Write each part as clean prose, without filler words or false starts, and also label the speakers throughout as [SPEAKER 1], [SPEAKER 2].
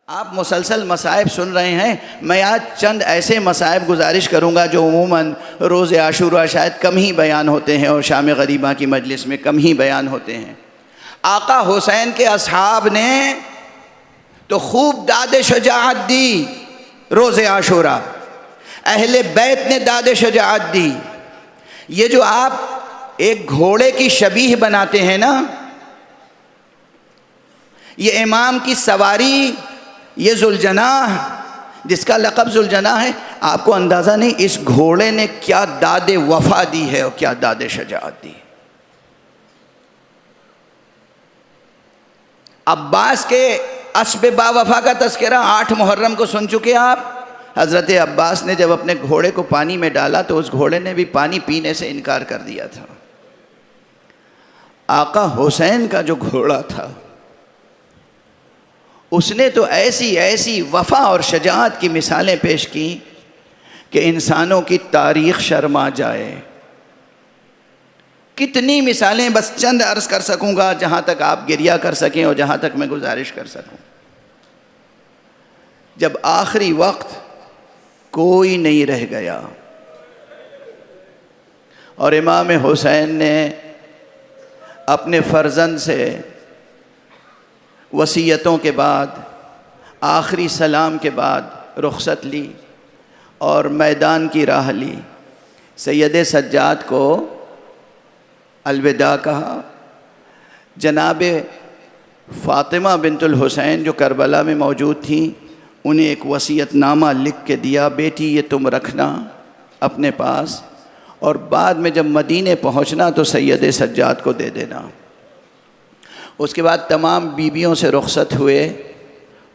[SPEAKER 1] आप मुसलसल मसाइब सुन रहे हैं। मैं आज चंद ऐसे मसाइब गुजारिश करूँगा जो उमूमन रोज़ आशूरा शायद कम ही बयान होते हैं और शाम गरीबा की मजलिस में कम ही बयान होते हैं। आका हुसैन के असहाब ने तो खूब दाद शजाअत दी रोज़े आशूरा, अहले बैत ने दाद शजाअत दी। ये जो आप एक घोड़े की शबीह बनाते हैं ना, ये इमाम की सवारी, ये जुलजनाह जिसका लक़ब जुलजनाह है, आपको अंदाज़ा नहीं इस घोड़े ने क्या दादे वफ़ा दी है और क्या दादे शजाअत दी। अब्बास के अस्ब बावफ़ा का तज़किरा 8 मुहर्रम को सुन चुके आप। हज़रत अब्बास ने जब अपने घोड़े को पानी में डाला तो उस घोड़े ने भी पानी पीने से इनकार कर दिया था। आका हुसैन का जो घोड़ा था उसने तो ऐसी ऐसी वफ़ा और शजाअत की मिसालें पेश की कि इंसानों की तारीख़ शर्मा जाए। कितनी मिसालें बस चंद अर्ज़ कर सकूँगा जहाँ तक आप गिरिया कर सकें और जहाँ तक मैं गुजारिश कर सकूँ। जब आखिरी वक्त कोई नहीं रह गया और इमाम हुसैन ने अपने फ़र्जंद से वसीयतों के बाद आखिरी सलाम के बाद रुखसत ली और मैदान की राह ली, सैयद सज्जाद को अलविदा कहा। जनाब फ़ातिमा बिनतुल हुसैन जो करबला में मौजूद थी, उन्हें एक वसीयतनामा लिख के दिया, बेटी ये तुम रखना अपने पास और बाद में जब मदीने पहुंचना तो सैयद सज्जाद को दे देना। उसके बाद तमाम बीबियों से रुखसत हुए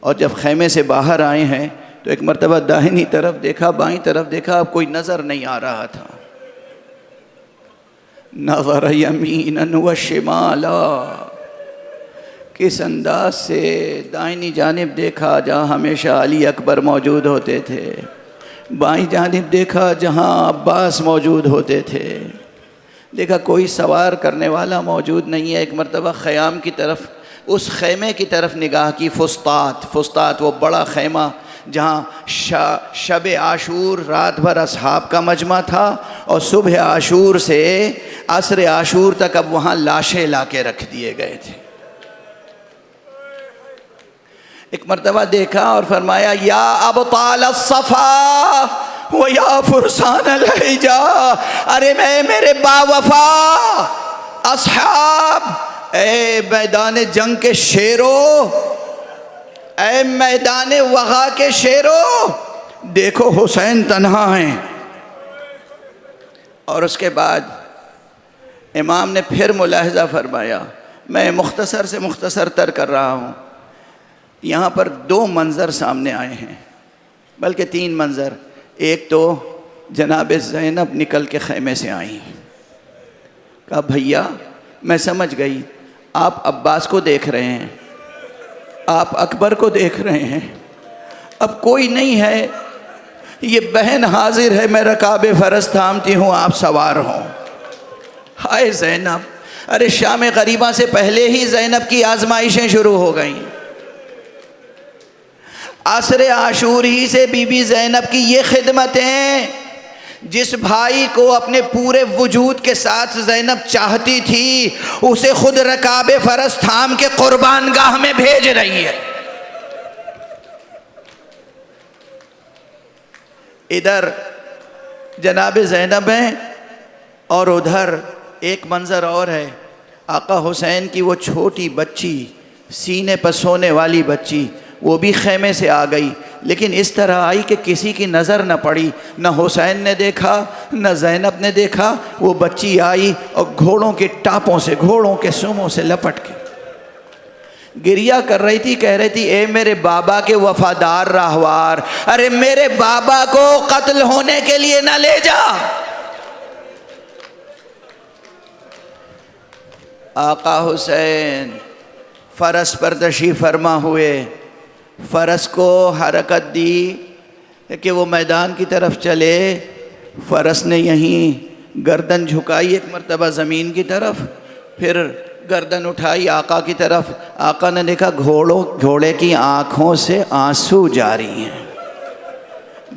[SPEAKER 1] और जब खैमे से बाहर आए हैं तो एक मरतबा दाहिनी तरफ देखा, बाईं तरफ देखा, अब कोई नज़र नहीं आ रहा था। नज़र यमीनन व शिमाला, किस अंदाज से दाहिनी जानिब देखा जहाँ हमेशा अली अकबर मौजूद होते थे, बाईं जानिब देखा जहाँ अब्बास मौजूद होते थे, देखा कोई सवार करने वाला मौजूद नहीं है। एक मरतबा ख़याम की तरफ, उस खैमे की तरफ निगाह की। फुस्तात वो बड़ा खैमा जहाँ शब आशूर रात भर असहाब का मजमा था और सुबह आशूर से असर आशूर तक अब वहाँ लाशें ला के रख दिए गए थे। एक मरतबा देखा और फरमाया, या अबताल सफ़ा वो या फुरसान अलहिजा, अरे मैं मेरे बावफा असहाब, ए मैदान जंग के शेरों, ए मैदान वग़ा के शेरों, देखो हुसैन तन्हा हैं। और उसके बाद इमाम ने फिर मुलाहज़ा फरमाया, मैं मुख्तसर से मुख्तसर तर कर रहा हूँ, यहाँ पर 2 मंज़र सामने आए हैं, बल्कि 3 मंज़र। एक तो जनाब ज़ैनब निकल के खैमे से आई। कहा भैया मैं समझ गई, आप अब्बास को देख रहे हैं, आप अकबर को देख रहे हैं, अब कोई नहीं है, ये बहन हाजिर है, मैं रकाबे फ़रस थामती हूँ, आप सवार हों। हाय ज़ैनब, अरे शाम गरीबा से पहले ही ज़ैनब की आजमाइशें शुरू हो गईं। असरे आशूर ही से बीबी ज़ैनब की ये खिदमतें, जिस भाई को अपने पूरे वजूद के साथ ज़ैनब चाहती थी, उसे खुद रकाबे फ़रस थाम के कुर्बानगाह में भेज रही है। इधर जनाब ज़ैनब हैं और उधर एक मंज़र और है, आका हुसैन की वो छोटी बच्ची, सीने पर सोने वाली बच्ची, वो भी खैमे से आ गई, लेकिन इस तरह आई कि किसी की नज़र न पड़ी, न हुसैन ने देखा न ज़ैनब ने देखा। वो बच्ची आई और घोड़ों के टापों से, घोड़ों के सुमों से लपट के गिरिया कर रही थी, कह रही थी, ए मेरे बाबा के वफादार राहवार, अरे मेरे बाबा को कत्ल होने के लिए न ले जा। आका हुसैन फ़रस पर तशरीफ़ फरमा हुए, फ़रस को हरकत दी कि वो मैदान की तरफ चले। फ़रस ने यहीं गर्दन झुकाई एक मरतबा ज़मीन की तरफ, फिर गर्दन उठाई आका की तरफ। आका ने देखा घोड़े की आंखों से आंसू जारी हैं,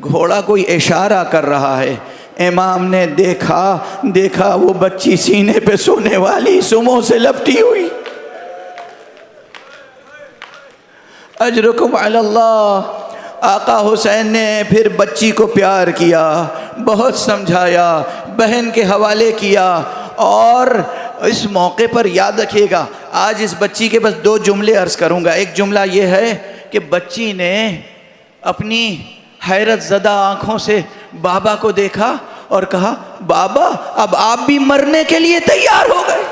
[SPEAKER 1] घोड़ा कोई इशारा कर रहा है। इमाम ने देखा वो बच्ची सीने पे सोने वाली, सुमों से लपटी हुई। अजरुकुम अलल्लाह। आका हुसैन ने फिर बच्ची को प्यार किया, बहुत समझाया, बहन के हवाले किया। और इस मौके पर याद रखिएगा, आज इस बच्ची के बस 2 जुमले अर्ज़ करूँगा। एक जुमला ये है कि बच्ची ने अपनी हैरत ज़दा आँखों से बाबा को देखा और कहा, बाबा अब आप भी मरने के लिए तैयार हो गए।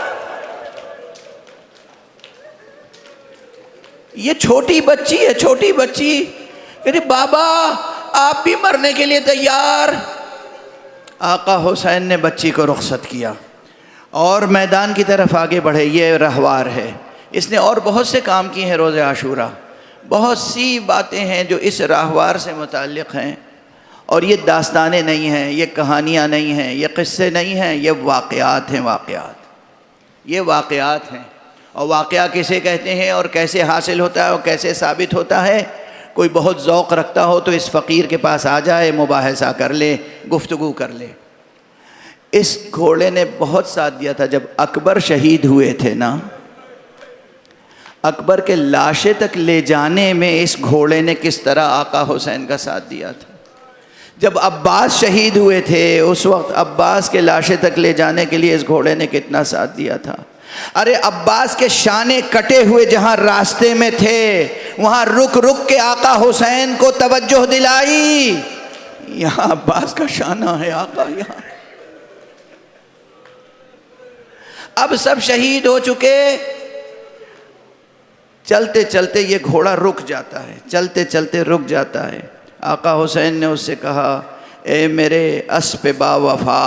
[SPEAKER 1] ये छोटी बच्ची है, छोटी बच्ची, कहती बाबा आप भी मरने के लिए तैयार। आका हुसैन ने बच्ची को रुखसत किया और मैदान की तरफ आगे बढ़े। ये रहवार है, इसने और बहुत से काम किए हैं रोज़े आशूरा। बहुत सी बातें हैं जो इस रहवार से मुताल्लिक़ हैं, और ये दास्तानें नहीं हैं, ये कहानियाँ नहीं हैं, ये क़िस्से नहीं हैं, ये वाक़यात हैं। ये वाक़यात हैं। और वाक़या किसे कहते हैं और कैसे हासिल होता है और कैसे साबित होता है, कोई बहुत ज़ौक़ रखता हो तो इस फ़कीर के पास आ जाए, मुबाहसा कर ले, गुफ्तगू कर ले। इस घोड़े ने बहुत साथ दिया था। जब अकबर शहीद हुए थे ना, अकबर के लाशें तक ले जाने में इस घोड़े ने किस तरह आका हुसैन का साथ दिया था। जब अब्बास शहीद हुए थे, उस वक्त अब्बास के लाशें तक ले जाने के लिए इस घोड़े ने कितना साथ दिया था। अरे अब्बास के शाने कटे हुए जहां रास्ते में थे, वहां रुक रुक के आका हुसैन को तवज्जो दिलाई। यहां अब्बास का शाना है, आका यहां। अब सब शहीद हो चुके, चलते चलते ये घोड़ा रुक जाता है, चलते चलते रुक जाता है। आका हुसैन ने उससे कहा, ए मेरे अस्प बावफा,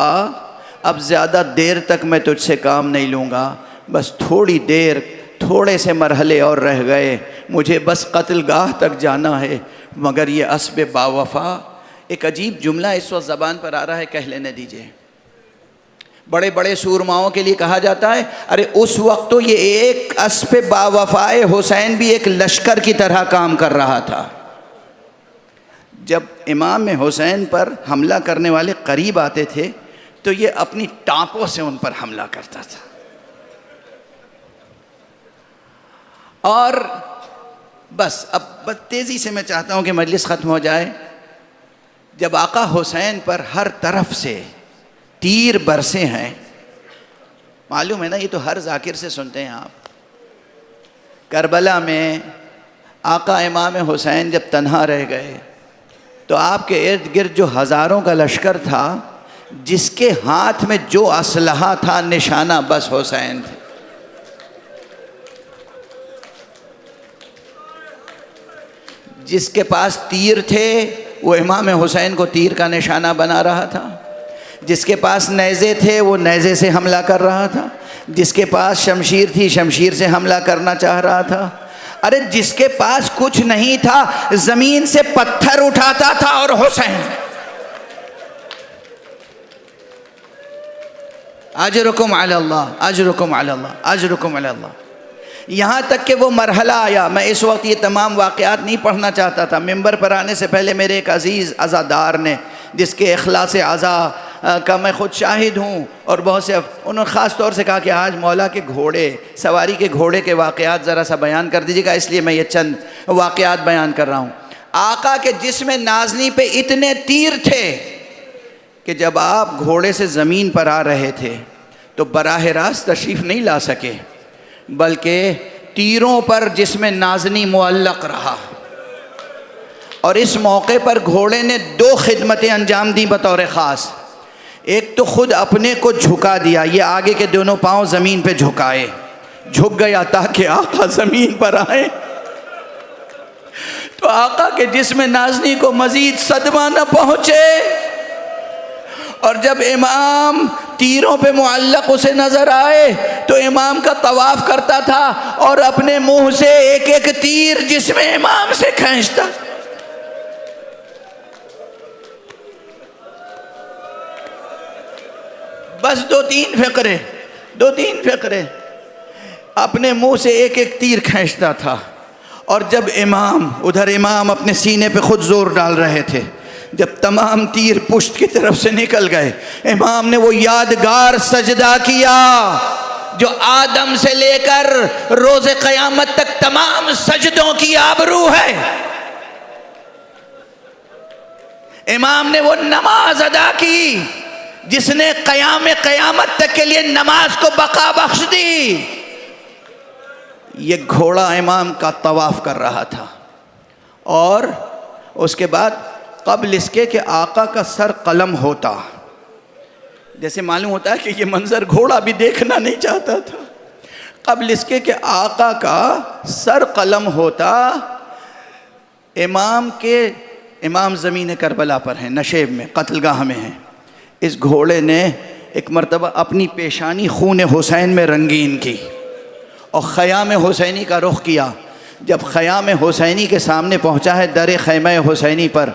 [SPEAKER 1] अब ज़्यादा देर तक मैं तुझसे काम नहीं लूँगा, बस थोड़ी देर, थोड़े से मरहले और रह गए, मुझे बस कत्लगाह तक जाना है। मगर ये अस्ब बावफा, एक अजीब जुमला इस वक्त ज़बान पर आ रहा है, कह लेने दीजिए। बड़े बड़े सूरमाओं के लिए कहा जाता है, अरे उस वक्त तो ये एक अस्ब बावफाए हुसैन भी एक लश्कर की तरह काम कर रहा था। जब इमाम हुसैन पर हमला करने वाले करीब आते थे तो ये अपनी टाँपों से उन पर हमला करता था। और बस अब तेज़ी से मैं चाहता हूँ कि मजलिस ख़त्म हो जाए। जब आका हुसैन पर हर तरफ से तीर बरसे हैं, मालूम है ना, ये तो हर जाकिर से सुनते हैं आप। करबला में आका इमाम हुसैन जब तन्हा रह गए तो आपके इर्द गिर्द जो हज़ारों का लश्कर था, जिसके हाथ में जो असलहा था, निशाना बस हुसैन थे। जिसके पास तीर थे वो इमाम हुसैन को तीर का निशाना बना रहा था। जिसके पास नेज़े थे वो नेज़े से हमला कर रहा था। जिसके पास शमशीर थी शमशीर से हमला करना चाह रहा था। अरे जिसके पास कुछ नहीं था ज़मीन से पत्थर उठाता था। और हुसैन, अजरुकुम अलल्लाह, अजरुकुम अलल्लाह, अजरुकुम अलल्लाह। यहाँ तक कि वो मरहला आया। मैं इस वक्त ये तमाम वाक़यात नहीं पढ़ना चाहता था। मिंबर पर आने से पहले मेरे एक अज़ीज़ अज़ादार ने, जिसके इखलास अज़ा का मैं ख़ुद शाहिद हूँ, और बहुत से उन्होंने ख़ास तौर से कहा कि आज मौला के घोड़े, सवारी के घोड़े के वाक़यात ज़रा सा बयान कर दीजिएगा। इसलिए मैं ये चंद वाक़यात बयान कर रहा हूँ। आका के जिस्म नाज़नी पे इतने तीर थे कि जब आप घोड़े से ज़मीन पर आ रहे थे तो बराह रास्त तशरीफ़ नहीं ला सके, बल्कि तीरों पर जिस्म नाज़नी मुअल्लक़ रहा। और इस मौके पर घोड़े ने 2 खिदमतें अंजाम दी बतौर ख़ास। एक तो ख़ुद अपने को झुका दिया, ये आगे के दोनों पाँव ज़मीन पे झुकाए, झुक गया ताकि आका ज़मीन पर आए। तो आका के जिस्म नाज़नी को मज़ीद सदमा न पहुँचे। और जब इमाम तीरों पे मुअल्लक़ उसे नज़र आए तो इमाम का तवाफ़ करता था और अपने मुँह से एक एक तीर जिस्म इमाम से खींचता। बस 2-3 फ़िक्रे। अपने मुंह से एक एक तीर खींचता था। और जब इमाम अपने सीने पे खुद जोर डाल रहे थे, जब तमाम तीर पुश्त की तरफ से निकल गए, इमाम ने वो यादगार सजदा किया जो आदम से लेकर रोज़े क़यामत तक तमाम सजदों की आबरू है। इमाम ने वो नमाज अदा की जिसने क़यामत तक के लिए नमाज को बका बख्श दी। ये घोड़ा इमाम का तवाफ कर रहा था और उसके बाद क़ब्ल इसके कि आका का सर कलम होता, जैसे मालूम होता है कि ये मंज़र घोड़ा भी देखना नहीं चाहता था, क़ब्ल इसके कि आका का सर कलम होता, इमाम ज़मीन करबला पर हैं, नशेब में, कत्लगाह में हैं। इस घोड़े ने एक मरतबा अपनी पेशानी खून हुसैन में रंगीन की और ख़याम हुसैनी का रुख किया। जब ख़याम हुसैनी के सामने पहुंचा है, दर ख़ैमे हुसैनी पर,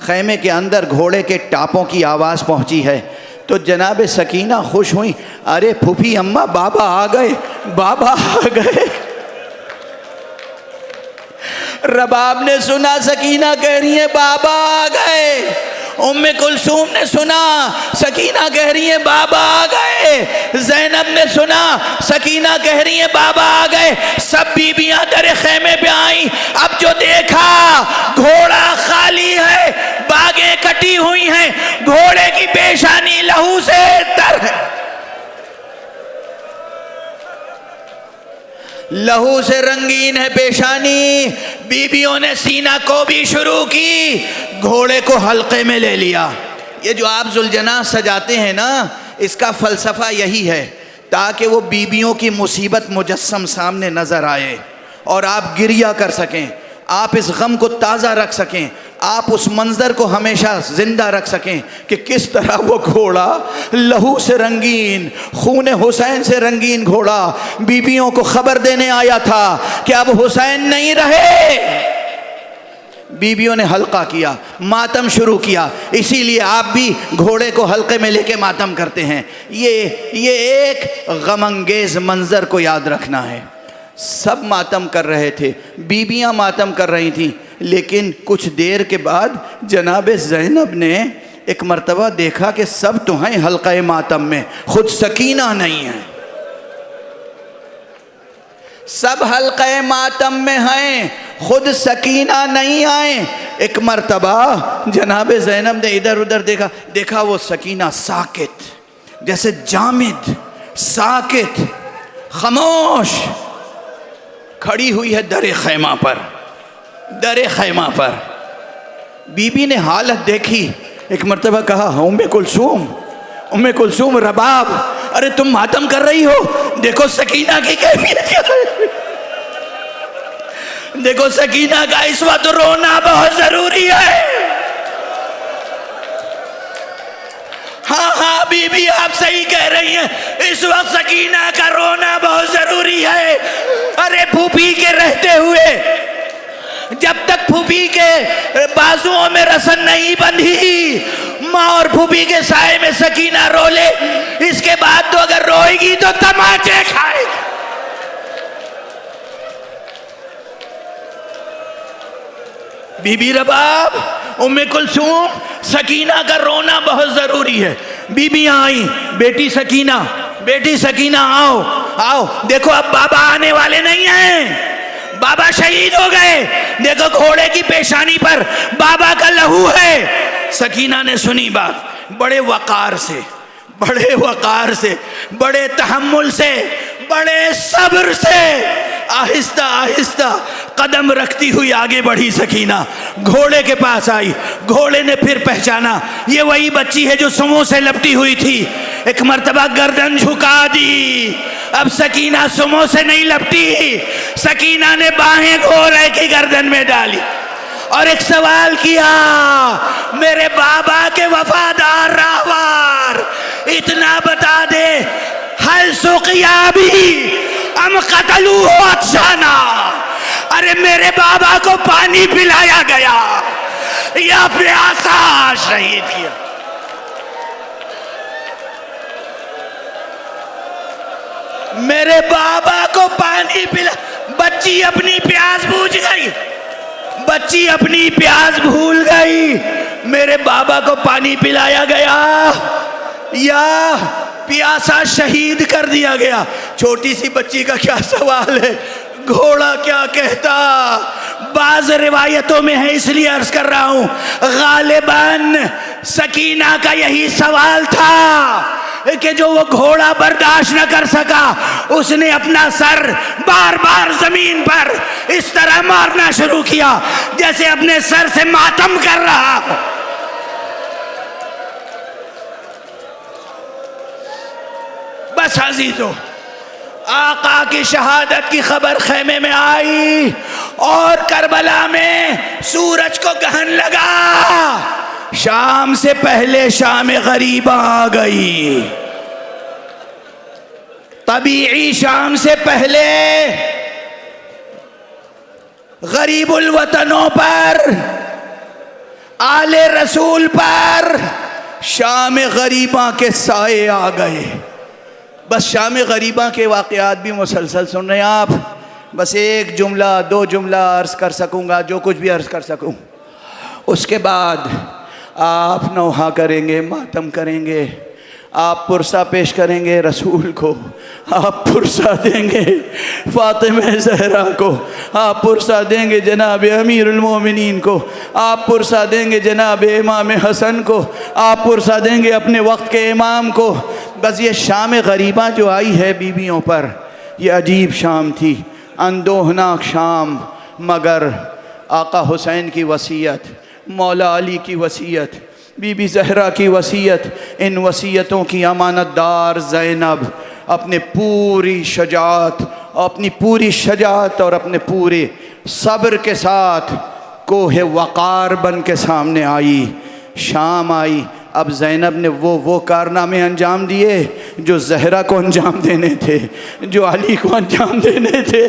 [SPEAKER 1] ख़ैमे के अंदर घोड़े के टापों की आवाज़ पहुंची है, तो जनाब सकीना खुश हुई, अरे फूफी अम्मा बाबा आ गए, बाबा आ गए। रबाब ने सुना सकीना कह रही है बाबा आ गए, उम्मे कुलसूम ने सुना सकीना कह रही है बाबा आ गए, ज़ैनब ने सुना सकीना कह रही है बाबा आ गए। सब बीबियां दर खेमे पे आई। अब जो देखा घोड़ा खाली है, बागें कटी हुई हैं, घोड़े की पेशानी लहू से तर है, लहू से रंगीन है पेशानी। बीबियों ने सीना को भी शुरू की, घोड़े को हल्के में ले लिया। ये जो आप जुलजना सजाते हैं ना, इसका फ़लसफ़ा यही है ताकि वो बीबियों की मुसीबत मुजस्सम सामने नज़र आए और आप गिरिया कर सकें, आप इस गम को ताज़ा रख सकें, आप उस मंज़र को हमेशा ज़िंदा रख सकें कि किस तरह वो घोड़ा लहू से रंगीन, खून हुसैन से रंगीन घोड़ा बीबियों को ख़बर देने आया था कि अब हुसैन नहीं रहे। बीबियों ने हल्का किया, मातम शुरू किया। इसीलिए आप भी घोड़े को हल्के में लेके मातम करते हैं। ये एक गमंगेज़ मंज़र को याद रखना है। सब मातम कर रहे थे, बीबियां मातम कर रही थीं, लेकिन कुछ देर के बाद जनाब ज़ैनब ने एक मर्तबा देखा कि सब तो हैं हल्क़े मातम में, खुद सकीना नहीं है। सब हल्क़े मातम में हैं, खुद सकीना नहीं आए। एक मर्तबा जनाब ज़ैनब ने इधर उधर देखा वो सकीना साकित, जैसे जामिद, साकित, खामोश खड़ी हुई है दर खैमा पर। दर खैमा पर बीबी ने हालत देखी, एक मर्तबा कहा, उम्मे कुलसूम, रबाब, अरे तुम मातम कर रही हो, देखो सकीना की कैफियत क्या है, देखो सकीना का इस वक्त रोना बहुत जरूरी है। हाँ बीबी आप सही कह रही हैं, इस वक्त सकीना का रोना बहुत जरूरी है। अरे फूफी के रहते हुए, जब तक फूफी के बाजुओं में रसन नहीं बंधी, माँ और फूफी के साए में सकीना रो ले, इसके बाद तो अगर रोएगी तो तमाचे खाएगी। बीबी रबाब, उम्मे कुलसूम, सकीना का रोना बहुत ज़रूरी है। बीबियाँ आई, बेटी सकीना आओ, देखो अब बाबा आने वाले नहीं हैं, बाबा शहीद हो गए, देखो घोड़े की पेशानी पर बाबा का लहू है। सकीना ने सुनी बात, बड़े वक़ार से, बड़े तहम्मुल से, बड़े सब्र से आहिस्ता आहिस्ता कदम रखती हुई आगे बढ़ी सकीना। घोड़े के पास आई, घोड़े ने फिर पहचाना ये वही बच्ची है जो सुमो से लपटी हुई थी। एक मर्तबा गर्दन झुका दी। अब सकीना सुमो से नहीं लपटी, सकीना ने बाहें घोड़े की गर्दन में डाली और एक सवाल किया, मेरे बाबा के वफादार राहवार, इतना बता दे, हल सुकिया भी हम कतलू हो अफसाना, अरे मेरे बाबा को पानी पिलाया गया या प्यासा शहीद किया। मेरे बाबा को पानी पिला। बच्ची अपनी प्यास बुझ गई, बच्ची अपनी प्यास भूल गई, मेरे बाबा को पानी पिलाया गया या प्यासा शहीद कर दिया गया। छोटी सी बच्ची का क्या सवाल है, घोड़ा क्या कहता? बाज रिवायतों में है, इसलिए अर्ज कर रहा हूं, गालिबन सकीना का यही सवाल था कि जो वो घोड़ा बर्दाश्त न कर सका, उसने अपना सर बार बार जमीन पर इस तरह मारना शुरू किया जैसे अपने सर से मातम कर रहा हो। बस अजीजों, आका की शहादत की खबर खेमे में आई और करबला में सूरज को गहन लगा। शाम से पहले शाम गरीबा आ गई। तबीई शाम से पहले गरीबुल वतनों पर, आले रसूल पर शाम गरीबा के साए आ गए। बस शाम गरीबा के वाक़यात भी मुसलसल सुन रहे हैं आप। बस एक जुमला दो जुमला अर्ज़ कर सकूँगा, जो कुछ भी अर्ज़ कर सकूँ। उसके बाद आप नौहा करेंगे, मातम करेंगे, आप पुरसा पेश करेंगे रसूल को, आप पुरसा देंगे फातिमा ज़हरा को, आप पुरसा देंगे जनाब अमीरुल मोमिनीन को, आप पुरसा देंगे जनाब इमाम हसन को, आप पुरसा देंगे अपने वक्त के इमाम को। बस ये शाम गरीबा जो आई है बीवियों पर, ये अजीब शाम थी, अंदोहनाक शाम। मगर आका हुसैन की वसीयत, मौला अली की वसीयत, बीबी ज़हरा की वसीयत, इन वसीयतों की अमानतदार ज़ैनब अपने पूरी शजाअत, अपनी पूरी शजाअत और अपने पूरे सब्र के साथ कोहे वक़ार बन के सामने आई। शाम आई, अब ज़ैनब ने वो कारनामे अंजाम दिए जो ज़हरा को अंजाम देने थे, जो अली को अंजाम देने थे।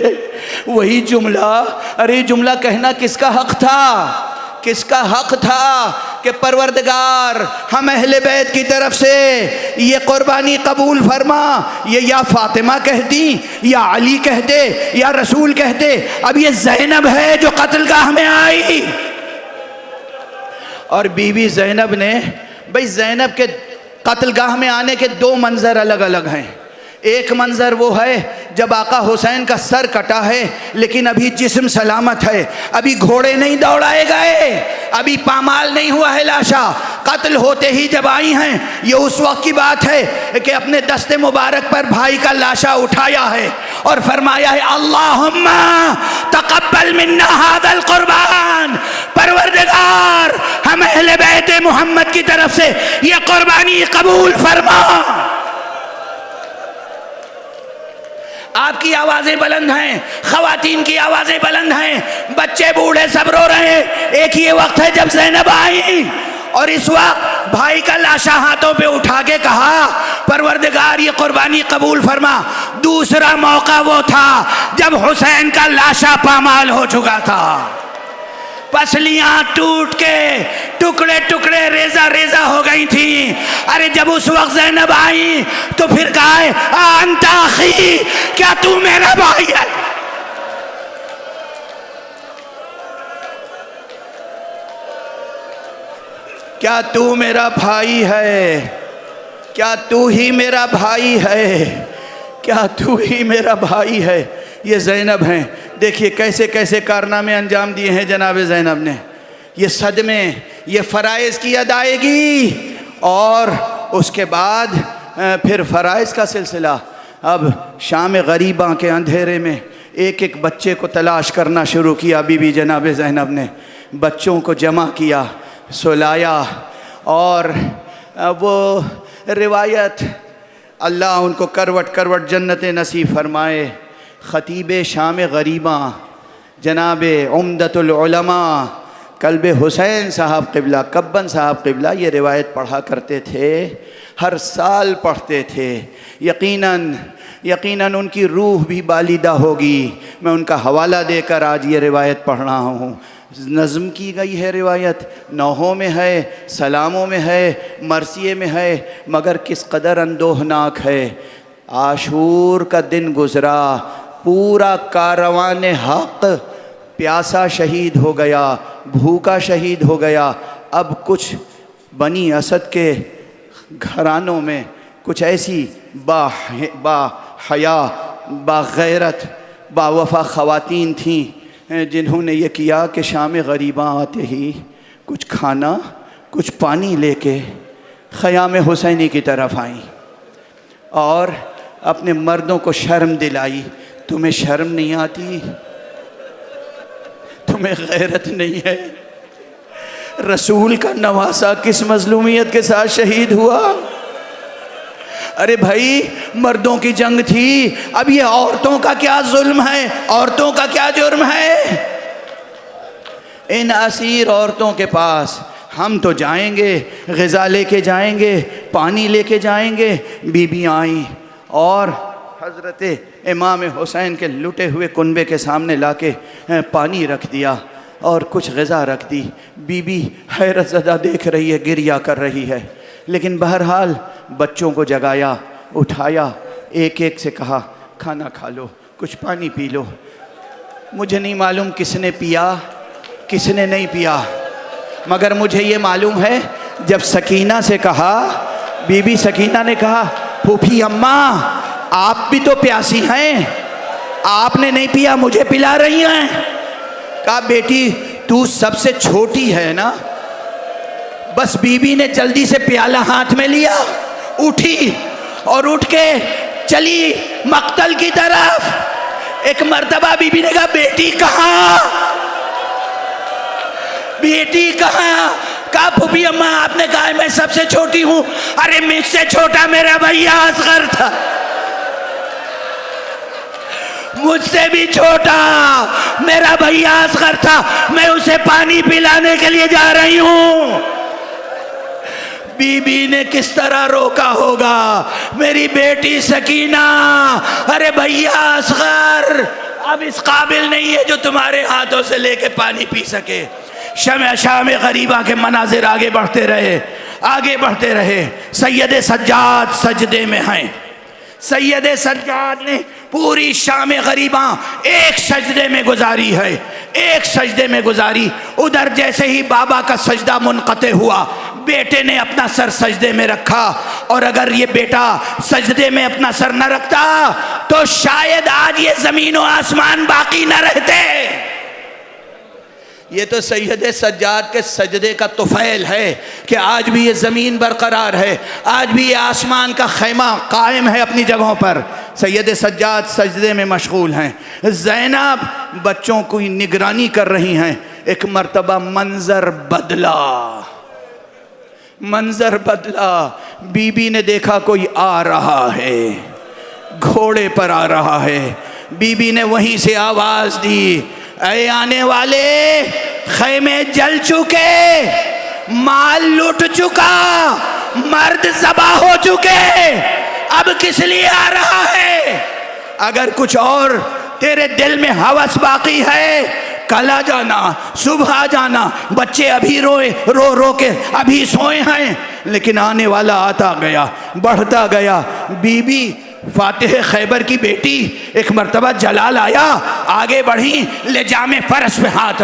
[SPEAKER 1] वही जुमला, अरे जुमला कहना किसका हक़ था, किसका हक़ था कि परवरदिगार हम अहले बैत की तरफ से ये कुर्बानी कबूल फरमा। ये या फातिमा कहती, या अली कहते, या रसूल कहते। अब ये ज़ैनब है जो कत्लगाह में आई। और बीवी ज़ैनब ने, भाई ज़ैनब के कत्लगाह में आने के दो मंजर अलग अलग हैं। एक मंजर वो है जब आका हुसैन का सर कटा है लेकिन अभी जिस्म सलामत है, अभी घोड़े नहीं दौड़ाए गए, अभी पामाल नहीं हुआ है लाशा, कत्ल होते ही जब आई हैं। ये उस वक्त की बात है कि अपने दस्ते मुबारक पर भाई का लाशा उठाया है और फरमाया है अल्लाहुम्मा तक़ब्बल मिन्ना हाज़ल कुर्बान, परवरदिगार हम अहले बैत मोहम्मद की तरफ से ये कुर्बानी कबूल फरमा। आपकी आवाज़ें बुलंद हैं, ख़वातीन की आवाज़ें बुलंद हैं, बच्चे बूढ़े सब रो रहे हैं। एक ये वक्त है जब ज़ैनब आई और इस वक्त भाई का लाशा हाथों पे उठा के कहा परवरदिगार ये कुर्बानी कबूल फरमा। दूसरा मौका वो था जब हुसैन का लाशा पामाल हो चुका था, पसलियां टूट के टुकड़े टुकड़े रेजा रेजा हो गई थी। अरे जब उस वक्त ज़ैनब आई तो फिर कहा अंता अखी, क्या तू मेरा भाई है? क्या तू मेरा भाई है? क्या तू ही मेरा भाई है? क्या तू ही मेरा भाई है? ये ज़ैनब हैं। देखिए कैसे कैसे कारनामे अंजाम दिए हैं जनाब ज़ैनब ने। ये सदमे, ये फ़राइज़ की अदायगी और उसके बाद फिर फ़राइज़ का सिलसिला। अब शाम गरीबा के अंधेरे में एक एक बच्चे को तलाश करना शुरू किया। बीबी जनाब ज़ैनब ने बच्चों को जमा किया, सुलाया और वो रिवायत, अल्लाह उनको करवट करवट जन्नत नसीब फरमाए। ख़तीब शाम गरीबा जनाब उम्दतुल उलमा कल्ब हुसैन साहब क़िबला, कब्बन साहब क़िबला ये रिवायत पढ़ा करते थे, हर साल पढ़ते थे। यकीनन उनकी रूह भी बालिदा होगी। मैं उनका हवाला देकर आज ये रिवायत पढ़ रहा हूँ। नज़म की गई है रिवायत, नौहों में है, सलामों में है, मरसिए में है, मगर किस कदर अंदोहनाक है। आशूर का दिन गुजरा, पूरा कारवान हक प्यासा शहीद हो गया, भूखा शहीद हो गया। अब कुछ बनी असद के घरानों में कुछ ऐसी बाहया, बागैरत, बावफा ख़वातीन थीं जिन्होंने ये किया कि शाम गरीबां आते ही कुछ खाना कुछ पानी लेके ख़याम हुसैनी की तरफ आईं और अपने मर्दों को शर्म दिलाई। तुम्हें शर्म नहीं आती? तुम्हें गैरत नहीं है? रसूल का नवासा किस मजलूमियत के साथ शहीद हुआ? अरे भाई, मर्दों की जंग थी, अब ये औरतों का क्या जुल्म है, औरतों का क्या जुर्म है? इन असीर औरतों के पास हम तो जाएंगे, ग़िज़ा लेके जाएंगे, पानी लेके जाएंगे। बीबियाँ आईं और हज़रत इमाम हुसैन के लुटे हुए कुनबे के सामने लाके पानी रख दिया और कुछ ग़िज़ा रख दी। बीबी हैरत ज़दा देख रही है, गिरिया कर रही है, लेकिन बहरहाल बच्चों को जगाया, उठाया, एक एक से कहा खाना खा लो, कुछ पानी पी लो। मुझे नहीं मालूम किसने पिया किसने नहीं पिया, मगर मुझे ये मालूम है जब सकीना से कहा, बीबी सकीना ने कहा फूफी अम्मा आप भी तो प्यासी हैं, आपने नहीं पिया, मुझे पिला रही हैं। कहा बेटी तू सबसे छोटी है ना। बस बीबी ने जल्दी से प्याला हाथ में लिया, उठी और उठ के चली मक्तल की तरफ। एक मर्तबा बीबी ने कहा बेटी कहाँ, बेटी कहाँ? कहा फूफी अम्मा आपने कहा मैं सबसे छोटी हूँ। अरे मुझसे छोटा मेरा भैया असगर था, मुझसे भी छोटा मेरा भैया असगर था, मैं उसे पानी पिलाने के लिए जा रही हूँ। बीबी ने किस तरह रोका होगा, मेरी बेटी सकीना, अरे भैया असगर अब इस काबिल नहीं है जो तुम्हारे हाथों से लेके पानी पी सके। शाम गरीबा के मनाजिर आगे बढ़ते रहे, आगे बढ़ते रहे। सैयद सज्जाद सजदे में हैं। सैयद सज्जाद ने पूरी शाम गरीबा एक सजदे में गुजारी है, एक सजदे में गुजारी। उधर जैसे ही बाबा का सजदा मुनक़ते हुआ, बेटे ने अपना सर सजदे में रखा, और अगर ये बेटा सजदे में अपना सर न रखता तो शायद आज ये ज़मीन और आसमान बाकी न रहते। ये तो सैयद सज्जाद के सजदे का तुफ़ैल है कि आज भी ये ज़मीन बरकरार है, आज भी ये आसमान का खैमा कायम है अपनी जगहों पर। सैयद सज्जाद सजदे में मशगूल हैं। ज़ैनब बच्चों की निगरानी कर रही हैं। एक मर्तबा मंज़र बदला, मंज़र बदला। बीबी ने देखा कोई आ रहा है, घोड़े पर आ रहा है। बीबी ने वहीं से आवाज़ दी, ऐ आने वाले, खैमे जल चुके, माल लुट चुका, मर्द ज़बा हो चुके, अब किस लिए आ रहा है? अगर कुछ और तेरे दिल में हवस बाकी है, कल आ जाना, सुबह आ जाना। बच्चे अभी रोए, रो रो के अभी सोए हैं, लेकिन आने वाला आता गया, बढ़ता गया। बीबी फातिह खैबर की बेटी एक मर्तबा जलाल आया, आगे बढ़ी, ले जामे फरस पे हाथ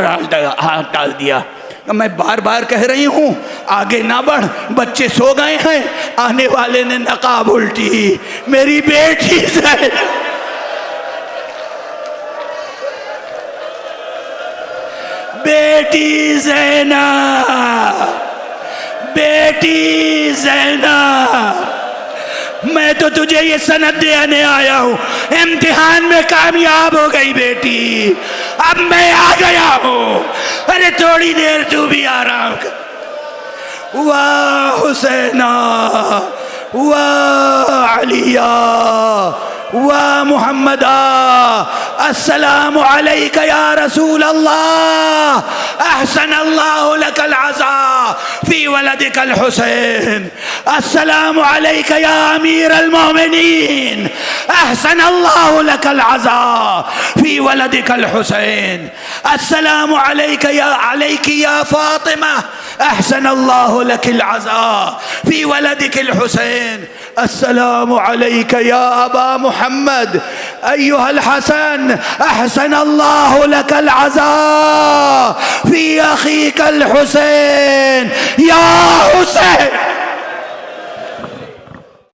[SPEAKER 1] डाल दिया। मैं बार बार कह रही हूँ आगे ना बढ़, बच्चे सो गए हैं। आने वाले ने नकाब उल्टी, मेरी बेटी ज़ैनब, बेटी ज़ैनब, बेटी ज़ैनब, मैं तो तुझे ये सनद देने आया हूँ, इम्तिहान में कामयाब हो गई बेटी, अब मैं आ गया हूँ। अरे थोड़ी देर तू भी आराम कर। वाह हुसैना, वाह अलिया, वाह मुहम्मदा, अस्सलामु अलैका या रसूल अल्लाह, अहसन अल्लाहु लक लकल अज़ा फी वलदिकल हुसैन। अस्सलामु अलैका या अमीरल मोमिनीन अहसनल्लाहु लकल अज़ा फी वलदिकल हुसैन। अस्सलामु अलैका अलैकी या फातिमा अहसनल्लाहु लकिल अज़ा फी वलदिकिल हुसैन। अस्सलामु अलैका या अबा मुहम्मद अय्युहल हसन अहसनल्लाहु लकल अज़ा फी अखीकल हुसैन। या हुसैन